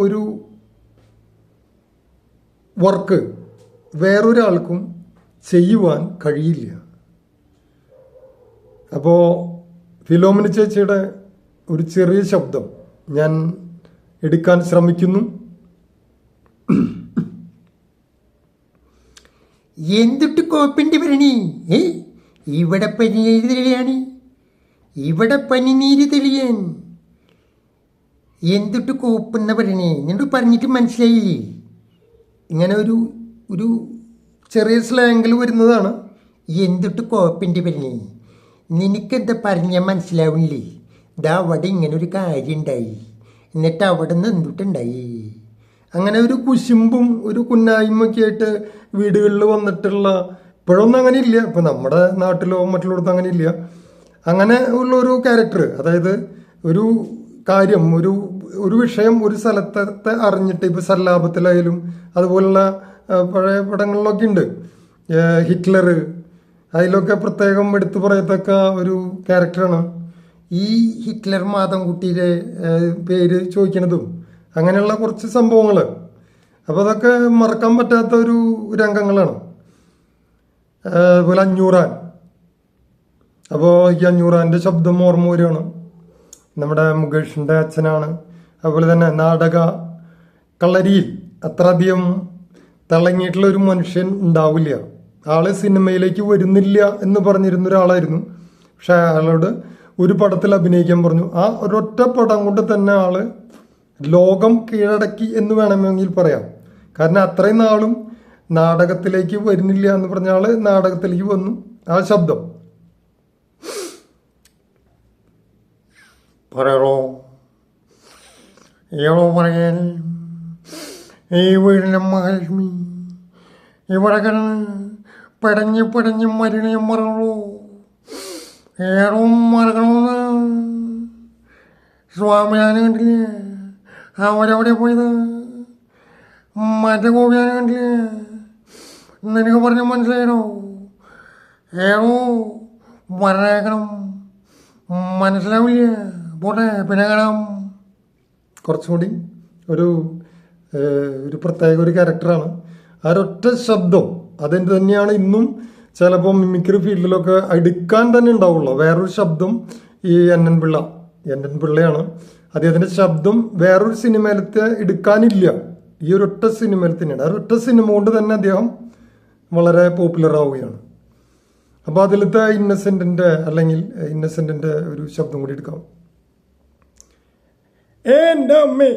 ഒരു വർക്ക് വേറൊരാൾക്കും ചെയ്യുവാൻ കഴിയില്ല. അപ്പോൾ ഫിലോമിന ചേച്ചിയുടെ ഒരു ചെറിയ ശബ്ദം ഞാൻ എടുക്കാൻ ശ്രമിക്കുന്നു. എന്തിട്ട് കോപ്പിൻ്റെ ഭരണി ഇവിടെ പനിനീര് തെളിയാണ്, ഇവിടെ പനിനീര് തെളിയാൻ എന്തിട്ട് കോപ്പെന്ന ഭരണി നിന്നോട് പറഞ്ഞിട്ട് മനസ്സിലായി. ഇങ്ങനെ ഒരു ഒരു ചെറിയ സ്ലാങ്ങിൽ വരുന്നതാണ് എന്തിട്ട് കോപ്പിൻ്റെ ഭരണി. നിനക്കെന്താ പറഞ്ഞാൽ മനസ്സിലാവില്ലേ? ഇതാ അവിടെ ഇങ്ങനെ ഒരു കാര്യം ഉണ്ടായി, എന്നിട്ട് അവിടെ നിന്ന് എന്തിട്ടുണ്ടായി. അങ്ങനെ ഒരു കുശുമ്പും ഒരു കുന്നായ്മൊക്കെ ആയിട്ട് വീടുകളിൽ വന്നിട്ടുള്ള, ഇപ്പോഴൊന്നും അങ്ങനെ ഇല്ല, ഇപ്പം നമ്മുടെ നാട്ടിലോ മറ്റുള്ളടത്തും അങ്ങനെ ഇല്ല. അങ്ങനെ ഉള്ളൊരു ക്യാരക്ടർ, അതായത് ഒരു കാര്യം ഒരു വിഷയം ഒരു സ്ഥലത്തെ അറിഞ്ഞിട്ട്, ഇപ്പോൾ സല്ലാപത്തിലായാലും അതുപോലുള്ള പഴയ പടങ്ങളിലൊക്കെ ഉണ്ട്. ഹിറ്റ്ലർ, അതിലൊക്കെ പ്രത്യേകം എടുത്തു പറയത്തക്ക ഒരു ക്യാരക്ടറാണ് ഈ ഹിറ്റ്ലർ മാധവൻകുട്ടിയുടെ പേര് ചോദിക്കണതും അങ്ങനെയുള്ള കുറച്ച് സംഭവങ്ങൾ. അപ്പോൾ അതൊക്കെ മറക്കാൻ പറ്റാത്ത ഒരു രംഗങ്ങളാണ്. അതുപോലെ അഞ്ഞൂറാൻ, അപ്പോൾ ഈ അഞ്ഞൂറാൻ്റെ ശബ്ദം ഓർമ്മ വരികയാണ്, നമ്മുടെ മുകേഷിൻ്റെ അച്ഛനാണ്. അതുപോലെ തന്നെ നാടക കളരിയിൽ അത്ര അധികം തിളങ്ങിയിട്ടുള്ള ഒരു മനുഷ്യൻ ഉണ്ടാവില്ല. ആള് സിനിമയിലേക്ക് വരുന്നില്ല എന്ന് പറഞ്ഞിരുന്ന ഒരാളായിരുന്നു. പക്ഷെ അയാളോട് ഒരു പടത്തിൽ അഭിനയിക്കാൻ പറഞ്ഞു. ആ ഒരൊറ്റ പടം കൊണ്ട് തന്നെ ആള് ലോകം കീഴടക്കി എന്ന് വേണമെങ്കിൽ പറയാം. കാരണം അത്രയും നാളും നാടകത്തിലേക്ക് വരുന്നില്ല എന്ന് പറഞ്ഞ ആള് നാടകത്തിലേക്ക് വന്നു. ആ ശബ്ദം പറയണോ ഏളോ പറയാൻ ഈ വീടിൻ്റെ മഹാലക്ഷ്മി ഇവിടെ കിടന്ന് പടഞ്ഞ് മരണ മറണോ ഏറും മറക്കണമെന്ന് സ്വാമിനാണ് കണ്ടില്ലേ, അവരവിടെ പോയത്. മറ്റേ ഗോപിയാനെ കണ്ടില്ലേ, നിനക്ക് പറഞ്ഞ മനസ്സിലായോ? ഏറോ മരണേക്കണം, മനസ്സിലാവില്ല. പോട്ടെ, പിന്നെ കാണാം. കുറച്ചുകൂടി ഒരു പ്രത്യേക ഒരു ക്യാരക്ടറാണ്. ആ ഒരൊറ്റ ശബ്ദം അതിൻ്റെ തന്നെയാണ് ഇന്നും ചിലപ്പോൾ മിമിക്രി ഫീൽഡിലൊക്കെ എടുക്കാൻ തന്നെ ഉണ്ടാവുള്ളൂ. വേറൊരു ശബ്ദം ഈ എൻ എൻ പിള്ളയാണ്. അദ്ദേഹത്തിൻ്റെ ശബ്ദം വേറൊരു സിനിമയിലത്തെ എടുക്കാനില്ല. ഈ ഒരൊറ്റ സിനിമയിൽ തന്നെയാണ്. ആ ഒരൊറ്റ സിനിമ കൊണ്ട് തന്നെ അദ്ദേഹം വളരെ പോപ്പുലർ ആവുകയാണ്. അപ്പോൾ അതിലത്തെ ഇന്നസെൻറ്റിൻ്റെ ഒരു ശബ്ദം കൂടി എടുക്കാം. എൻ്റെ അമ്മേ,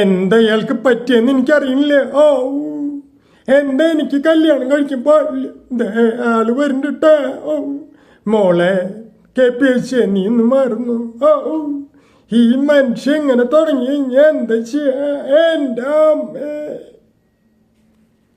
എന്താ ഇയാൾക്ക് പറ്റിയെന്ന് എനിക്കറിയില്ല. ഓ, എന്താ എനിക്ക് കല്യാണം കഴിക്കാൻ പാടില്ല, ആള് വരുന്നുട്ടാ. ഓ മോളെ, KPSC നീ ഇന്ന് മാറുന്നു. ഓ, ഈ മനുഷ്യൻ ഇങ്ങനെ തുടങ്ങി കഴിഞ്ഞാൽ എന്താ ചെയ്യാ? എൻ്റെ അമ്മേ.